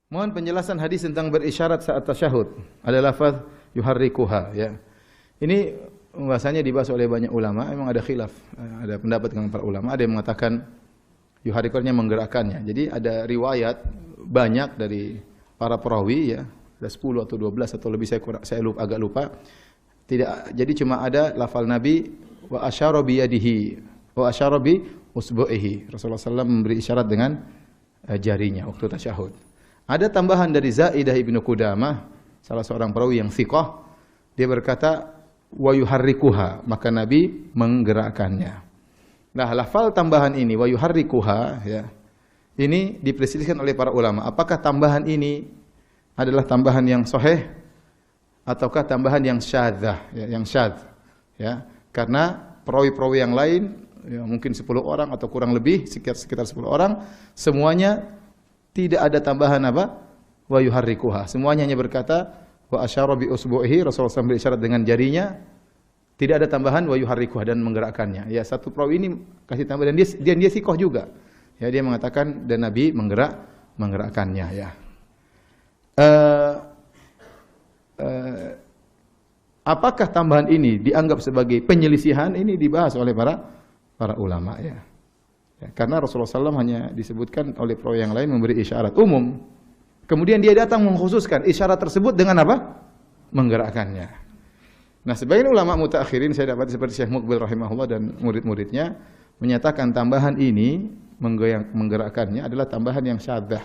Mohon penjelasan hadis tentang berisyarat saat tasyahud. Ada lafaz yuharrikuha, ya. Ini bahasanya dibahas oleh banyak ulama, memang ada khilaf, ada pendapat dengan para ulama, ada yang mengatakan yuharrikunya menggerakkannya. Jadi ada riwayat banyak dari para perawi, ya, ada 10 atau 12 atau lebih, saya lupa, agak lupa. Tidak, jadi cuma ada lafal Nabi wa asyara bi yadihi wa asyara bi usbu'ihi. Rasulullah SAW memberi isyarat dengan jarinya waktu tasyahud. Ada tambahan dari Zaidah ibnu Qudamah, salah seorang perawi yang thiqah. Dia berkata wa yuharrikuha, maka Nabi menggerakkannya. Nah, lafal tambahan ini wa yuharrikuha, ya, ini diperselisihkan oleh para ulama. Apakah tambahan ini adalah tambahan yang sahih ataukah tambahan yang syadzah, ya, yang syadz, ya. Karena perawi-perawi yang lain, ya, mungkin 10 orang atau kurang lebih, sekitar 10 orang, semuanya tidak ada tambahan apa? Wa yuharrikuha. Semuanya hanya berkata wa asyara bi usbu'ihi, Rasulullah SAW berisyarat dengan jarinya. Tidak ada tambahan wa yuharrikuha, dan menggerakkannya. Ya, satu perawi ini kasih tambahan, dan dia sikoh juga. Ya, dia mengatakan dan Nabi menggerakkannya, ya. Apakah tambahan ini dianggap sebagai penyelisihan? Ini dibahas oleh para ulama, ya. Ya, karena Rasulullah SAW hanya disebutkan oleh perawi yang lain memberi isyarat umum. Kemudian dia datang mengkhususkan isyarat tersebut dengan apa? Menggerakkannya. Nah, sebagian ulama mutaakhirin saya dapat seperti Syekh Muqbil rahimahullah dan murid-muridnya menyatakan tambahan ini menggerakkannya adalah tambahan yang syadzah.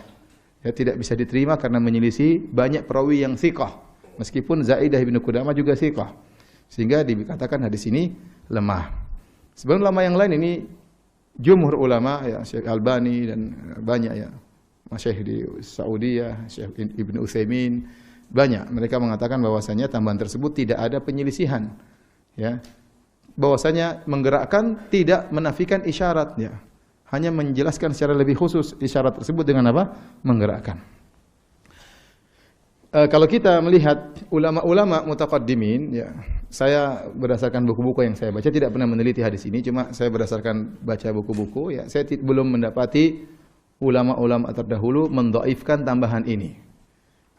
Ya, tidak bisa diterima karena menyelisih banyak perawi yang thiqah. Meskipun Zaidah ibnu Qudamah juga thiqah. Sehingga dikatakan hadis ini lemah. Sebagian ulama yang lain ini jumhur ulama, ya, Syekh Albani dan banyak, ya, Syekh di Saudi, ya, Syekh Ibnu Utsaimin, banyak mereka mengatakan bahwasanya tambahan tersebut tidak ada penyelisihan, ya. Bahwasanya menggerakkan tidak menafikan isyarat, ya. Hanya menjelaskan secara lebih khusus isyarat tersebut dengan apa? Menggerakkan. Kalau kita melihat ulama-ulama mutaqaddimin, ya, saya berdasarkan buku-buku yang saya baca, tidak pernah meneliti hadis ini, cuma saya berdasarkan baca buku-buku, ya, saya belum mendapati ulama-ulama terdahulu mendhaifkan tambahan ini.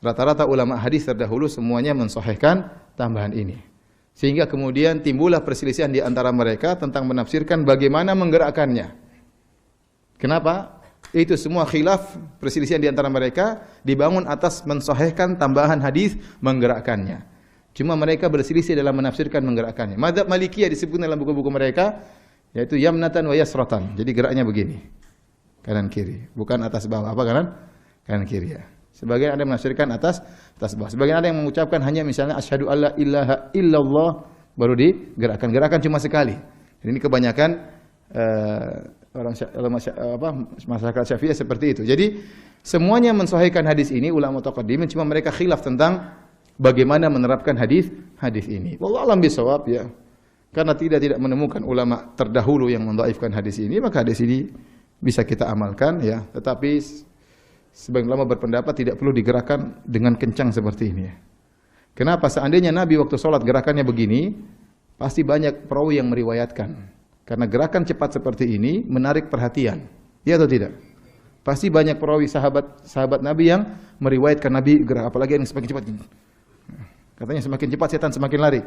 Rata-rata ulama hadis terdahulu semuanya mensahihkan tambahan ini. Sehingga kemudian timbullah perselisihan di antara mereka tentang menafsirkan bagaimana menggerakkannya. Kenapa? Itu semua khilaf, perselisihan di antara mereka dibangun atas mensahihkan tambahan hadis menggerakkannya. Cuma mereka berselisih dalam menafsirkan menggerakkannya. Madzhab Malikiyah disebutkan dalam buku-buku mereka yaitu yamnatan wa yasratan. Jadi geraknya begini. Kanan kiri, bukan atas bawah. Apa kanan? Kanan kiri, ya. Sebagian ada yang menafsirkan atas bawah. Sebagian ada yang mengucapkan hanya misalnya asyhadu alla ilaha illallah baru digerakkan. Gerakan cuma sekali. Ini kebanyakan masyarakat Syafi'iyah seperti itu. Jadi semuanya mensahihkan hadis ini ulama taqaddimin, cuma mereka khilaf tentang bagaimana menerapkan hadis ini. Wallahu a'lam bishawab, ya. Karena tidak menemukan ulama terdahulu yang mendhaifkan hadis ini, maka hadis ini bisa kita amalkan, ya. Tetapi sebagian ulama berpendapat tidak perlu digerakkan dengan kencang seperti ini, ya. Kenapa? Seandainya Nabi waktu sholat gerakannya begini, pasti banyak perawi yang meriwayatkan. Karena gerakan cepat seperti ini menarik perhatian. Ya atau tidak? Pasti banyak perawi sahabat Nabi yang meriwayatkan Nabi gerak, apalagi yang semakin cepat. Katanya semakin cepat setan semakin lari.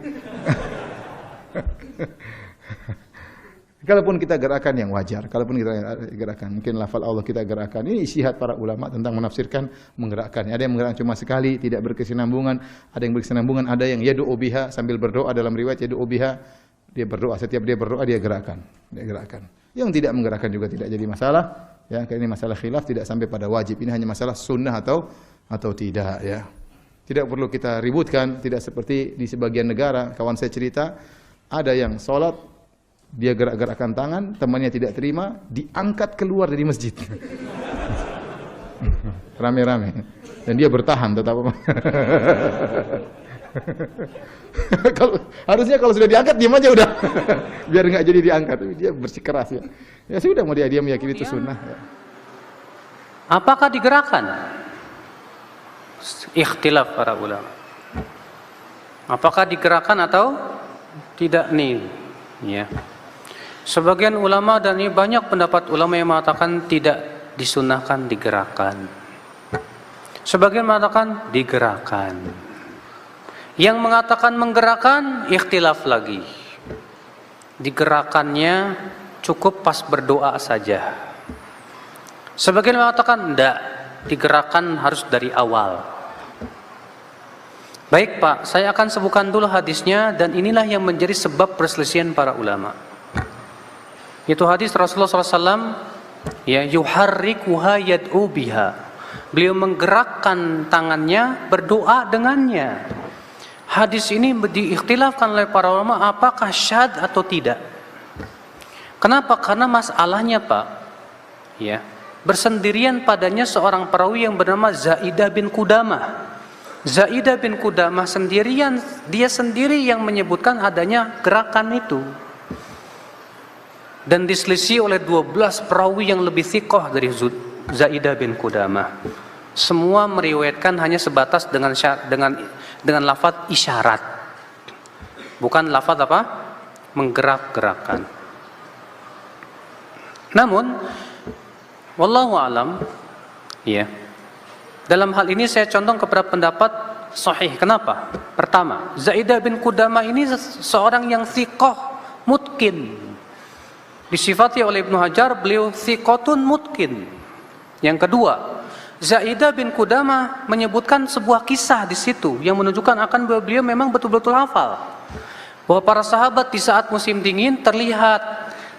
Kalaupun kita gerakan yang wajar, kalaupun kita gerakan, mungkin lafal Allah kita gerakan, ini ijtihad para ulama tentang menafsirkan menggerakkan. Ada yang menggerakkan cuma sekali, tidak berkesinambungan, ada yang berkesinambungan, ada yang yad'u biha sambil berdoa, dalam riwayat yad'u biha, dia berdoa, setiap dia berdoa dia gerakan. Yang tidak menggerakkan juga tidak jadi masalah, ya, karena ini masalah khilaf, tidak sampai pada wajib. Ini hanya masalah sunnah atau tidak, ya. Tidak perlu kita ributkan, tidak seperti di sebagian negara. Kawan saya cerita, ada yang sholat, dia gerak-gerakan tangan, temannya tidak terima, diangkat keluar dari masjid. Rame-rame. Dan dia bertahan tetap. Harusnya kalau sudah diangkat diam aja udah. Biar enggak jadi diangkat. Dia bersikeras, ya. Ya sudah, mau dia meyakini itu sunnah, ya. Apakah digerakkan? Ikhtilaf para ulama. Apakah digerakkan atau tidak nih? Ya. Sebagian ulama dan ini banyak pendapat ulama yang mengatakan tidak disunahkan digerakkan. Sebagian mengatakan digerakkan. Yang mengatakan menggerakkan, ikhtilaf lagi. Digerakkannya cukup pas berdoa saja. Sebagian mengatakan tidak, digerakkan harus dari awal. Baik Pak, saya akan sebutkan dulu hadisnya, dan inilah yang menjadi sebab perselisihan para ulama. Itu hadis Rasulullah SAW, ya, yuharrikuha yad'u biha. Beliau menggerakkan tangannya, berdoa dengannya. Hadis ini diikhtilafkan oleh para ulama apakah syad atau tidak. Kenapa? Karena masalahnya Pak, ya, bersendirian padanya seorang perawi yang bernama Zaidah bin Qudamah. Zaidah bin Qudamah sendirian, dia sendiri yang menyebutkan adanya gerakan itu. Dan diselisih oleh 12 perawi yang lebih thiqah dari Zaidah bin Qudamah. Semua meriwayatkan hanya sebatas dengan lafaz isyarat. Bukan lafaz apa? Menggerak-gerakkan. Namun wallahu alam, ya. Dalam hal ini saya condong kepada pendapat sahih. Kenapa? Pertama, Zaidah bin Qudamah ini seorang yang thiqah, mutqin. Disifati oleh Ibnu Hajar, beliau thiqatun mutqin. Yang kedua, Zaidah bin Qudamah menyebutkan sebuah kisah di situ yang menunjukkan akan bahwa beliau memang betul-betul hafal. Bahwa para sahabat di saat musim dingin terlihat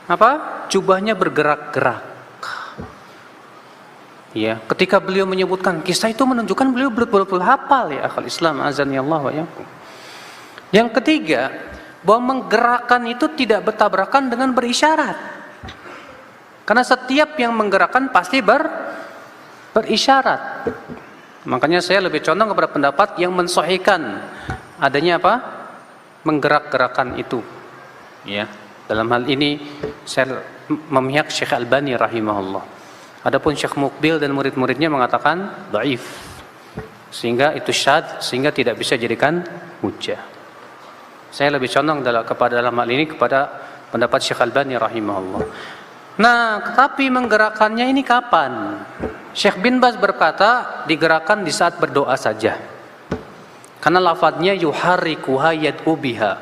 apa? Jubahnya bergerak-gerak. Ya, ketika beliau menyebutkan kisah itu menunjukkan beliau betul-betul hafal, ya akhal Islam azani Allah wa yakum. Yang ketiga, bahwa menggerakkan itu tidak bertabrakan dengan berisyarat. Karena setiap yang menggerakkan pasti berisyarat. Makanya saya lebih condong kepada pendapat yang mensahihkan adanya apa? Menggerak-gerakan itu. Ya, dalam hal ini saya memihak Syekh Albani rahimahullah. Adapun Syekh Muqbil dan murid-muridnya mengatakan dhaif, sehingga itu syad, sehingga tidak bisa jadikan hujjah. Saya lebih condong kepada dalam hal ini kepada pendapat Syekh Albani rahimahullah. Nah, tetapi menggerakkannya ini kapan? Syekh bin Baz berkata digerakkan di saat berdoa saja. Karena lafadznya yuharrikuha yad'u biha.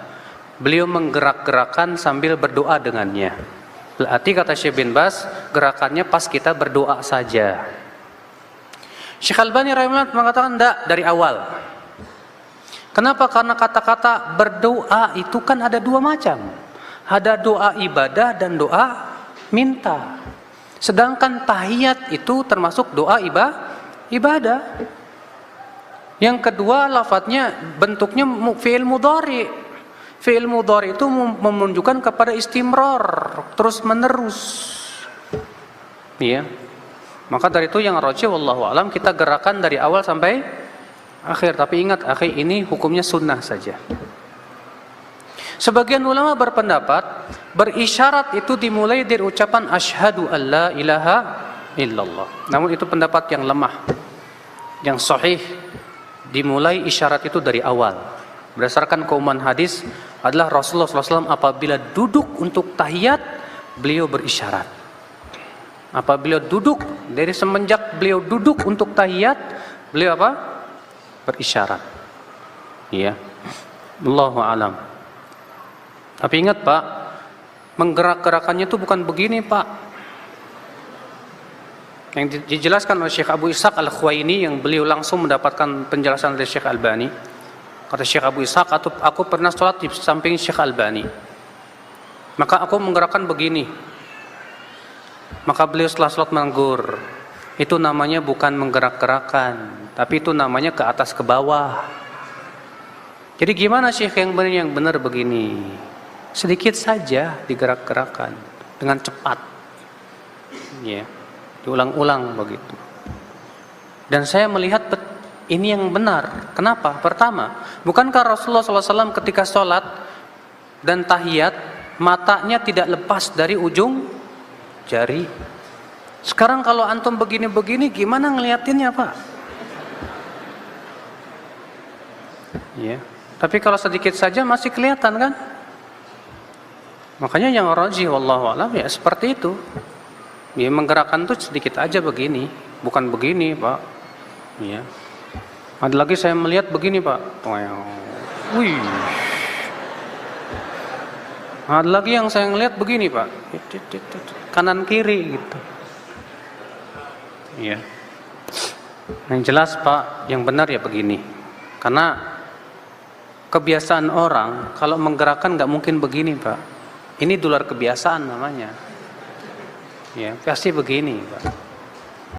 Beliau menggerak-gerakkan sambil berdoa dengannya. Berarti kata Syekh bin Baz, gerakannya pas kita berdoa saja. Syekh Albani rahimahullah mengatakan tidak, dari awal. Kenapa? Karena kata-kata berdoa itu kan ada dua macam. Ada doa ibadah dan doa minta. Sedangkan tahiyat itu termasuk doa ibadah. Yang kedua, lafadznya bentuknya fi'il mudhari. Fi'il mudhari itu menunjukkan kepada istimrar, terus menerus. Iya. Maka dari itu yang rajih wallahu alam kita gerakan dari awal sampai akhir. Tapi ingat, akhi, ini hukumnya sunnah saja. Sebagian ulama berpendapat berisyarat itu dimulai dari ucapan asyhadu alla ilaha illallah. Namun itu pendapat yang lemah. Yang sahih dimulai isyarat itu dari awal. Berdasarkan keumuman hadis adalah Rasulullah SAW apabila duduk untuk tahiyat, beliau berisyarat. Apabila duduk, dari semenjak beliau duduk untuk tahiyat, beliau apa? Berisyarat. Iya. Allahu a'lam. Tapi ingat Pak, menggerak-gerakannya itu bukan begini Pak. Yang dijelaskan oleh Syekh Abu Ishaq Al-Khuwaini yang beliau langsung mendapatkan penjelasan dari Syekh Albani. Kata Syekh Abu Ishaq, aku pernah sholat di samping Syekh Albani. Maka aku menggerakkan begini. Maka beliau setelah sholat manggur. Itu namanya bukan menggerak-gerakan, tapi itu namanya ke atas ke bawah. Jadi gimana Syekh yang benar begini? Sedikit saja digerak-gerakan dengan cepat. Ya, diulang-ulang begitu. Dan saya melihat ini yang benar. Kenapa? Pertama, bukankah Rasulullah SAW ketika sholat dan tahiyat matanya tidak lepas dari ujung jari? Sekarang kalau antum begini-begini, gimana ngeliatinnya Pak? Ya. Tapi kalau sedikit saja masih kelihatan kan? Makanya yang rajih wallahu a'lam ya seperti itu. Ya, menggerakkan tuh sedikit aja begini, bukan begini Pak. Ya. Ada lagi saya melihat begini Pak. Wih. Ada lagi yang saya ngelihat begini Pak. Kanan kiri gitu. Ya. Yang jelas Pak, yang benar ya begini. Karena kebiasaan orang kalau menggerakkan nggak mungkin begini Pak. Ini dolar kebiasaan namanya. Ya, pasti begini Pak.